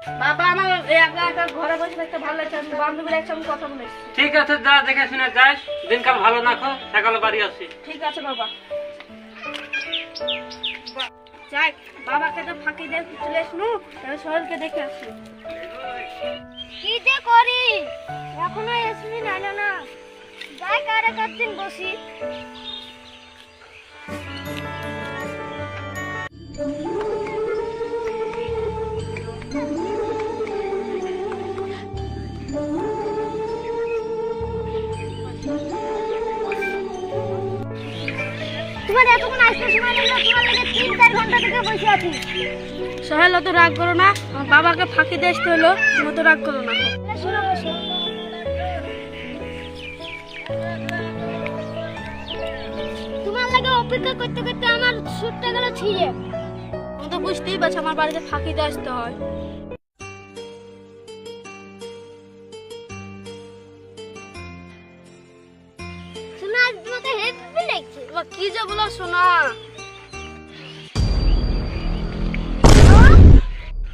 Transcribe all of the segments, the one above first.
বাবা আমার একা একা ঘরে বসে থাকতে ভালো লাগছে, আমি বান্ধবীর একসঙ্গে কথা বলে এসেছি। ঠিক আছে, যা দেখে শুনে যাস, দিনকাল ভালো না খো, সকালে বাড়ি আসি। ঠিক আছে বাবা। যাই, বাবাকে তো ফাঁকি দিয়ে চলে আসনু, সোহেলকে দেখে আসি। কি যে করি, এখনো এসবি না না। যাই কারে কাটদিন বসি। তোমার এতক্ষণ আসতে সময় লাগলো, তোমার লাগে 3-4 ঘন্টা থেকে বসে আছি। সোহেল অত রাগ করো না, আমার বাবাকে ফাঁকি দিয়ে আসতে হলো, তুমি অত রাগ করো না। শোনো বসো। তোমার লাগে অপেক্ষা করতে করতে আমার সুটটা গেল ছিঁড়ে। আমি তো বুঝতেই পারছি আমার বাড়িতে ফাঁকি দিয়ে আসতে হয়। শোনা আজ তোমাকে হেভি লাগছে। তোমার কি যে বলো শোনা।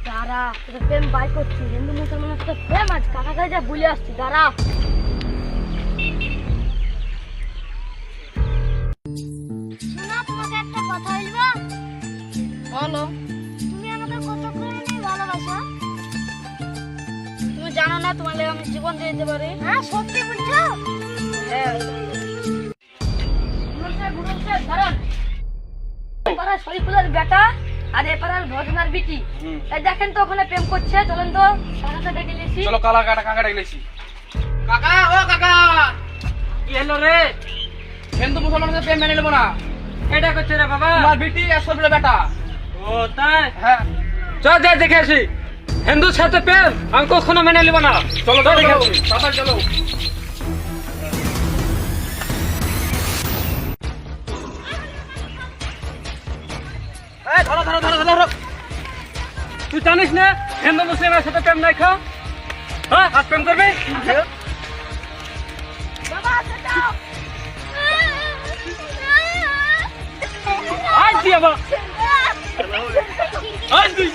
দাঁড়া, তোকে প্রেম বাই করছি, হিন্দু মুসলমানের সাথে প্রেম আজ কাকা কাছে যা বলে আসছি, দাঁড়া। শোনা তোমাকে একটা কথা বলবো। বলো। তুমি আমাকে কত করে ভালোবাসো? তুমি জানো না তোমার লাগে আমি জীবন দিয়ে দিতে পারি। হ্যাঁ সত্যি বলছো? হ্যাঁ। দাঁড়ান, এপাড়ার শরীফুলের বেটা আর এপাড়ার ভজনার বিটি, এই দেখেন তো ওখানে প্রেম করছে, চলেন তো কাকাকে ডেকে নিয়েছি। চলো কাকা ডেকেছি। কাকা ও কাকা, কি হলো রে? হিন্দু মুসলমানদের প্রেম মেনে নেবো না। এটা করছে রে বাবা? তোমার বিটি আর শরীফুলের বেটা। ও তাই? হ্যাঁ চল যাই দেখে আসি। হিন্দুর সাথে প্রেম আমি কখনো মেনে নিব না। চলো চল দেখে চলো আসি। তাড়াতাড়ি চলো। এই ধরো ধরো ধরো ধরো। তুই জানিস না হিন্দু মুসলিমের সাথে প্রেম নাই খা? হ্যাঁ, আজ প্রেম করবি? আজ দিয়ে আবার আজ তুই